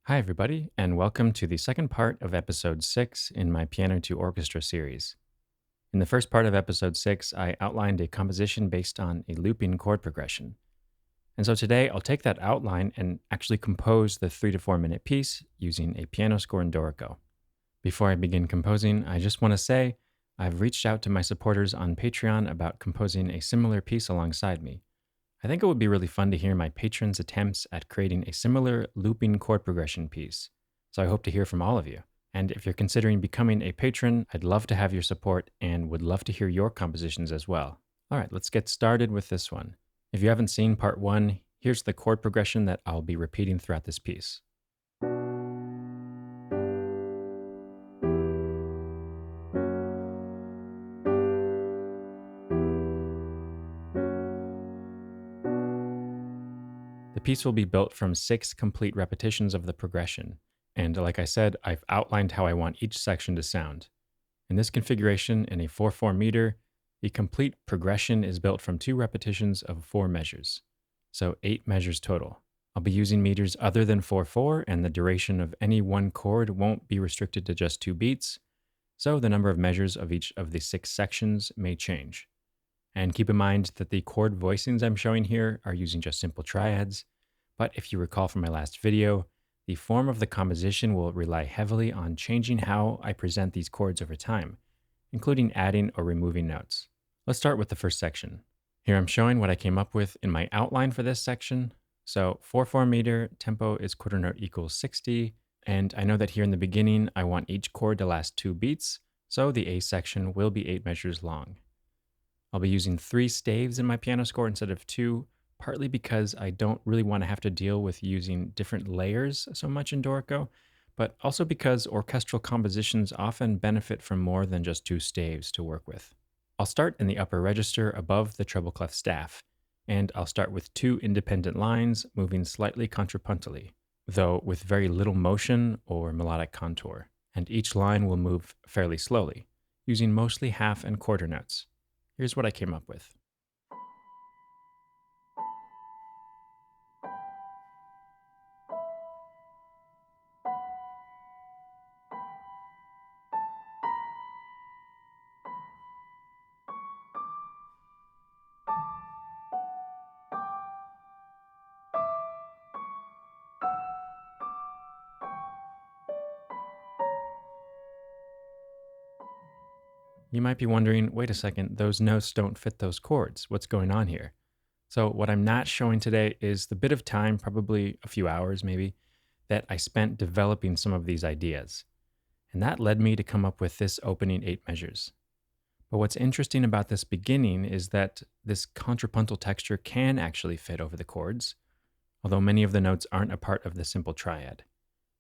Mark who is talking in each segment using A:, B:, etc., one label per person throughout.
A: Hi, everybody, and welcome to the second part of episode 6 in my Piano to Orchestra series. In the first part of episode 6, I outlined a composition based on a looping chord progression. And so today I'll take that outline and actually compose the 3 to 4 minute piece using a piano score in Dorico. Before I begin composing, I just want to say I've reached out to my supporters on Patreon about composing a similar piece alongside me. I think it would be really fun to hear my patrons' attempts at creating a similar looping chord progression piece. So I hope to hear from all of you. And if you're considering becoming a patron, I'd love to have your support and would love to hear your compositions as well. All right, let's get started with this one. If you haven't seen part 1, here's the chord progression that I'll be repeating throughout this piece. The piece will be built from 6 complete repetitions of the progression. And like I said, I've outlined how I want each section to sound. In this configuration, in a 4/4 meter, the complete progression is built from 2 repetitions of 4 measures, so 8 measures total. I'll be using meters other than 4/4, and the duration of any one chord won't be restricted to just 2 beats, so the number of measures of each of the 6 sections may change. And keep in mind that the chord voicings I'm showing here are using just simple triads, but if you recall from my last video, the form of the composition will rely heavily on changing how I present these chords over time, including adding or removing notes. Let's start with the first section. Here I'm showing what I came up with in my outline for this section. So 4/4 meter, tempo is quarter note equals 60, and I know that here in the beginning I want each chord to last 2 beats, so the A section will be 8 measures long. I'll be using 3 staves in my piano score instead of 2, partly because I don't really want to have to deal with using different layers so much in Dorico, but also because orchestral compositions often benefit from more than just 2 staves to work with. I'll start in the upper register above the treble clef staff, and I'll start with 2 independent lines moving slightly contrapuntally, though with very little motion or melodic contour, and each line will move fairly slowly, using mostly half and quarter notes. Here's what I came up with. You might be wondering, wait a second, those notes don't fit those chords. What's going on here? So, what I'm not showing today is the bit of time, probably a few hours maybe, that I spent developing some of these ideas. And that led me to come up with this opening 8 measures. But what's interesting about this beginning is that this contrapuntal texture can actually fit over the chords, although many of the notes aren't a part of the simple triad.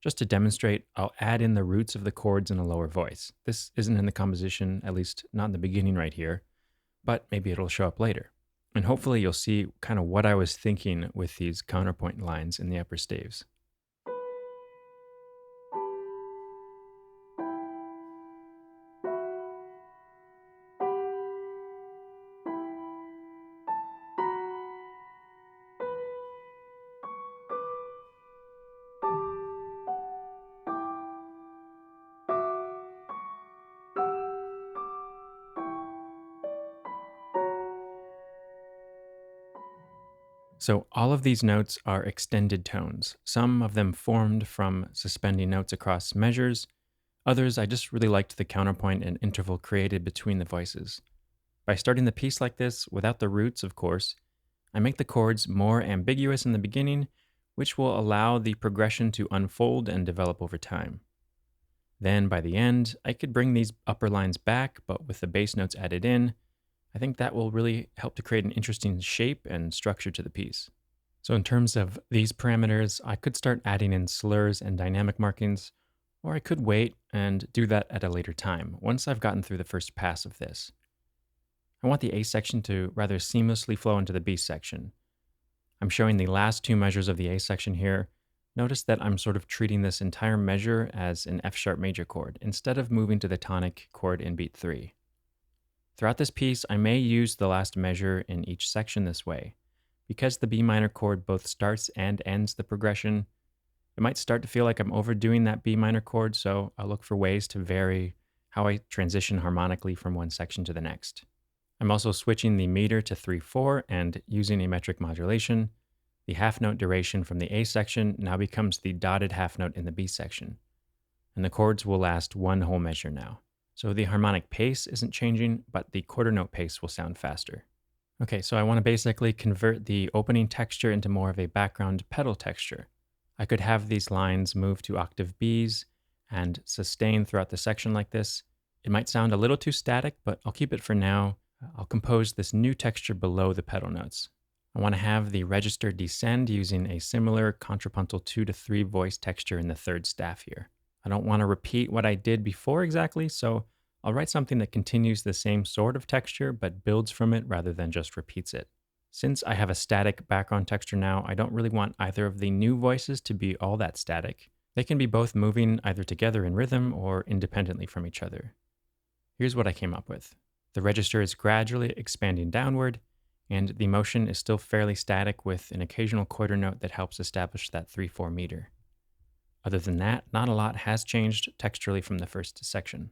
A: Just to demonstrate, I'll add in the roots of the chords in a lower voice. This isn't in the composition, at least not in the beginning right here, but maybe it'll show up later. And hopefully you'll see kind of what I was thinking with these counterpoint lines in the upper staves. So all of these notes are extended tones, some of them formed from suspending notes across measures. Others, I just really liked the counterpoint and interval created between the voices. By starting the piece like this, without the roots, of course, I make the chords more ambiguous in the beginning, which will allow the progression to unfold and develop over time. Then, by the end, I could bring these upper lines back, but with the bass notes added in, I think that will really help to create an interesting shape and structure to the piece. So in terms of these parameters, I could start adding in slurs and dynamic markings, or I could wait and do that at a later time, once I've gotten through the first pass of this. I want the A section to rather seamlessly flow into the B section. I'm showing the last 2 measures of the A section here. Notice that I'm sort of treating this entire measure as an F sharp major chord, instead of moving to the tonic chord in beat 3. Throughout this piece, I may use the last measure in each section this way. Because the B minor chord both starts and ends the progression, It might start to feel like I'm overdoing that B minor chord, so I'll look for ways to vary how I transition harmonically from one section to the next. I'm also switching the meter to 3/4 and using a metric modulation. The half note duration from the A section now becomes the dotted half note in the B section, and the chords will last one whole measure now. So the harmonic pace isn't changing, but the quarter note pace will sound faster. Okay, so I want to basically convert the opening texture into more of a background pedal texture. I could have these lines move to octave Bs and sustain throughout the section like this. It might sound a little too static, but I'll keep it for now. I'll compose this new texture below the pedal notes. I want to have the register descend using a similar contrapuntal 2 to 3 voice texture in the third staff here. I don't want to repeat what I did before exactly, so I'll write something that continues the same sort of texture but builds from it rather than just repeats it. Since I have a static background texture now, I don't really want either of the new voices to be all that static. They can be both moving either together in rhythm or independently from each other. Here's what I came up with. The register is gradually expanding downward, and the motion is still fairly static with an occasional quarter note that helps establish that 3/4 meter. Other than that, not a lot has changed texturally from the first section.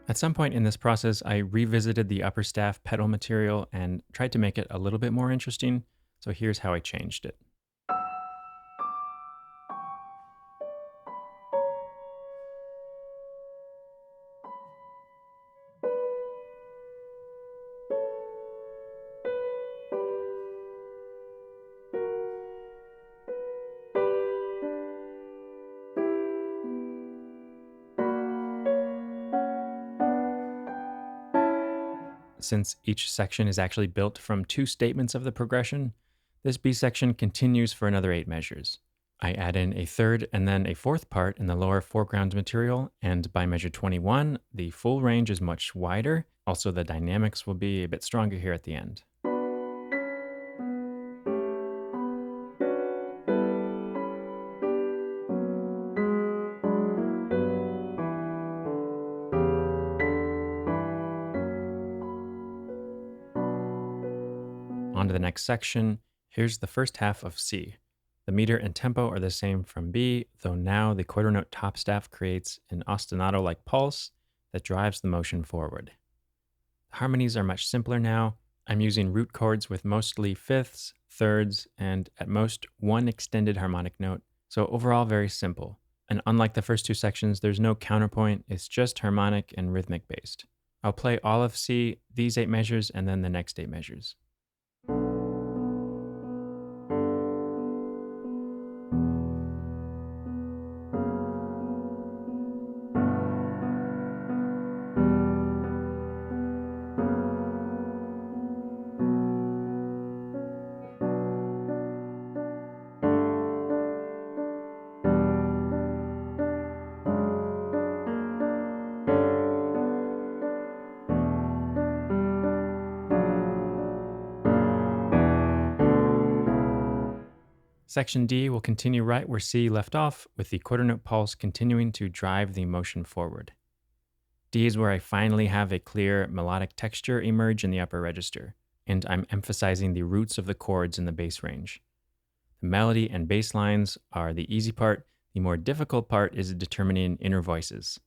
A: At some point in this process, I revisited the upper staff pedal material and tried to make it a little bit more interesting, so here's how I changed it. Since each section is actually built from two statements of the progression, this B section continues for another 8 measures. I add in a third and then a fourth part in the lower foreground material, and by measure 21, the full range is much wider. Also, the dynamics will be a bit stronger here at the end. On to the next section. Here's the first half of C. The meter and tempo are the same from B, though now the quarter note top staff creates an ostinato-like pulse that drives the motion forward. The harmonies are much simpler now. I'm using root chords with mostly fifths, thirds, and at most one extended harmonic note, so overall very simple. And unlike the first two sections, there's no counterpoint, it's just harmonic and rhythmic based. I'll play all of C, these 8 measures, and then the next 8 measures. Section D will continue right where C left off, with the quarter note pulse continuing to drive the motion forward. D is where I finally have a clear melodic texture emerge in the upper register, and I'm emphasizing the roots of the chords in the bass range. The melody and bass lines are the easy part. The more difficult part is determining inner voices.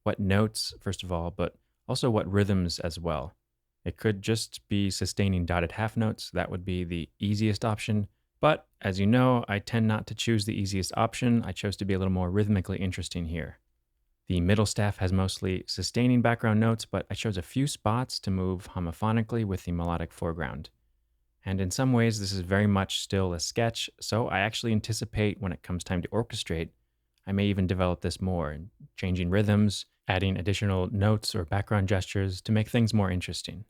A: What notes, first of all, but also what rhythms as well. It could just be sustaining dotted half notes. That would be the easiest option. But as you know, I tend not to choose the easiest option. I chose to be a little more rhythmically interesting here. The middle staff has mostly sustaining background notes, but I chose a few spots to move homophonically with the melodic foreground. And in some ways, this is very much still a sketch, so I actually anticipate when it comes time to orchestrate, I may even develop this more, changing rhythms, adding additional notes or background gestures to make things more interesting.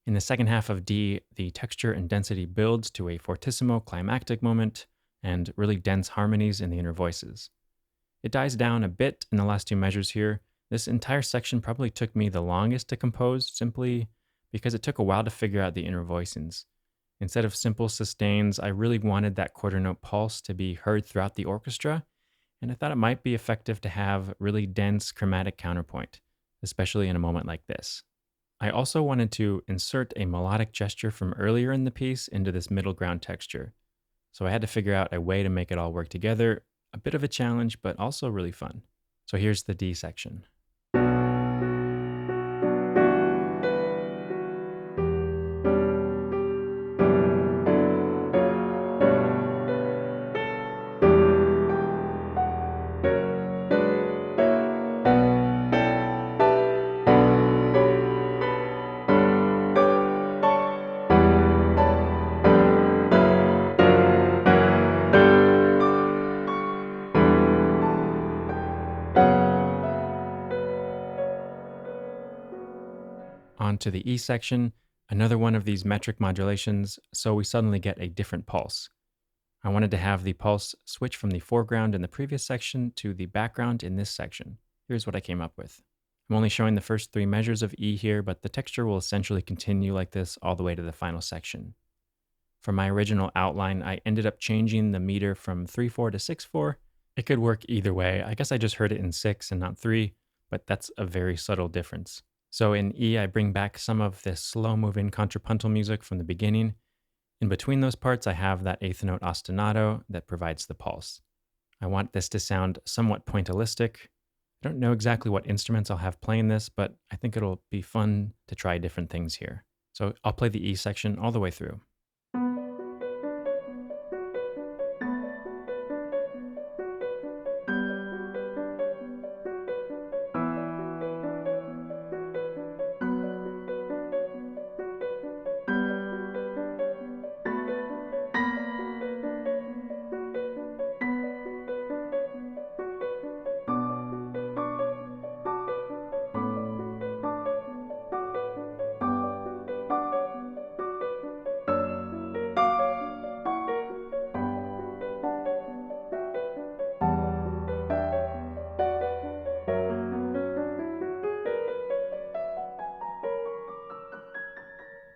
A: In the second half of D, the texture and density builds to a fortissimo climactic moment and really dense harmonies in the inner voices. It dies down a bit in the last 2 measures here, This entire section probably took me the longest to compose simply because it took a while to figure out the inner voicings. Instead of simple sustains, I really wanted that quarter note pulse to be heard throughout the orchestra, and I thought it might be effective to have really dense chromatic counterpoint, especially in a moment like this. I also wanted to insert a melodic gesture from earlier in the piece into this middle ground texture. So I had to figure out a way to make it all work together, a bit of a challenge, but also really fun. So here's the D section. On to the E section, another one of these metric modulations, so we suddenly get a different pulse. I wanted to have the pulse switch from the foreground in the previous section to the background in this section. Here's what I came up with. I'm only showing the first three measures of E here, but the texture will essentially continue like this all the way to the final section. For my original outline, I ended up changing the meter from 3/4 to 6/4. It could work either way. I guess I just heard it in 6 and not 3, but that's a very subtle difference. So in E, I bring back some of this slow moving contrapuntal music from the beginning. In between those parts, I have that eighth note ostinato that provides the pulse. I want this to sound somewhat pointillistic. I don't know exactly what instruments I'll have playing this, but I think it'll be fun to try different things here. So I'll play the E section all the way through.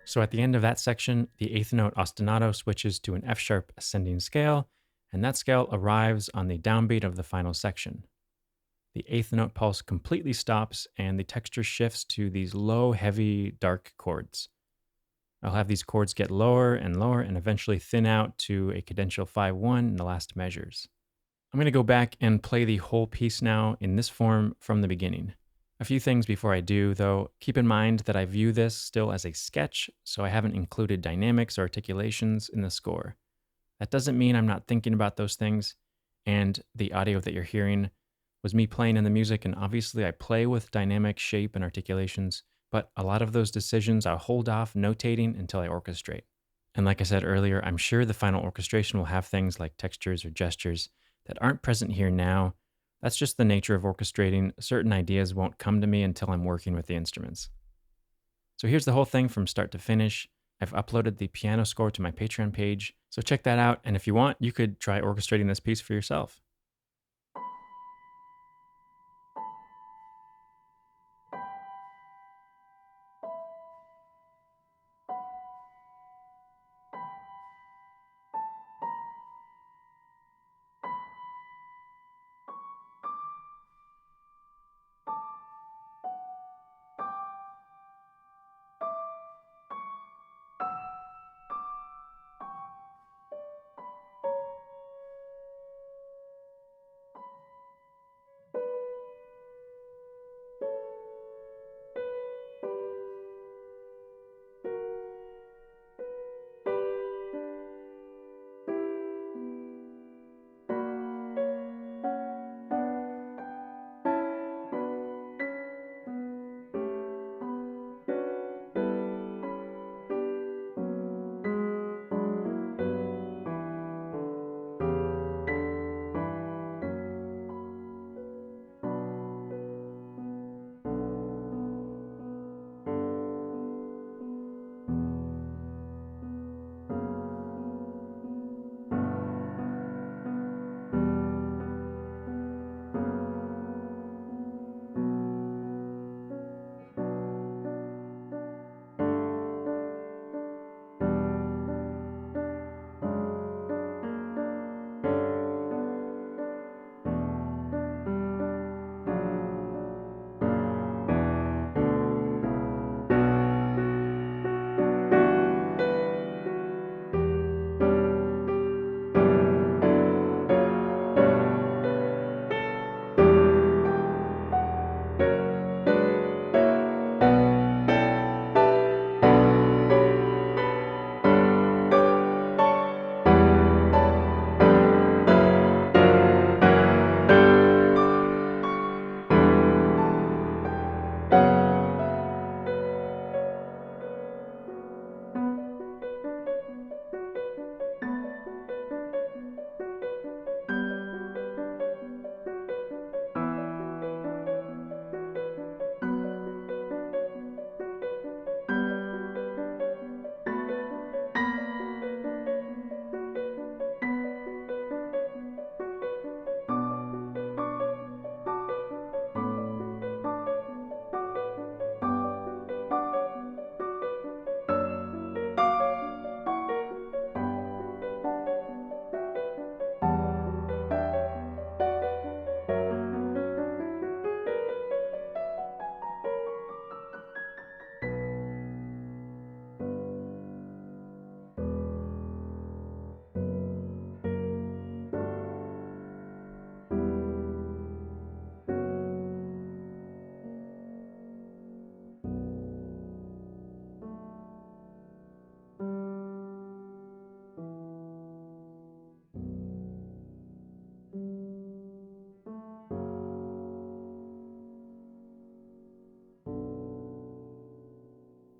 A: So at the end of that section, the eighth note ostinato switches to an F sharp ascending scale, and that scale arrives on the downbeat of the final section. The eighth note pulse completely stops, and the texture shifts to these low, heavy, dark chords. I'll have these chords get lower and eventually thin out to a cadential 5/1 in the last measures. I'm going to go back and play the whole piece now in this form from the beginning. A few things before I do, though. Keep in mind that I view this still as a sketch, so I haven't included dynamics or articulations in the score. That doesn't mean I'm not thinking about those things, and the audio that you're hearing was me playing in the music, and obviously I play with dynamic shape and articulations, but a lot of those decisions I'll hold off notating until I orchestrate. And like I said earlier, I'm sure the final orchestration will have things like textures or gestures that aren't present here now. That's just the nature of orchestrating. Certain ideas won't come to me until I'm working with the instruments. So here's the whole thing from start to finish. I've uploaded the piano score to my Patreon page, so check that out. And if you want, you could try orchestrating this piece for yourself.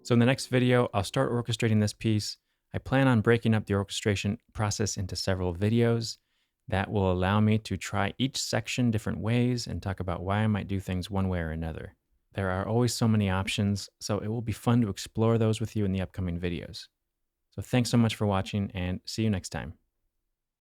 A: So in the next video, I'll start orchestrating this piece. I plan on breaking up the orchestration process into several videos that will allow me to try each section different ways and talk about why I might do things one way or another. There are always so many options, so it will be fun to explore those with you in the upcoming videos. So thanks so much for watching and see you next time.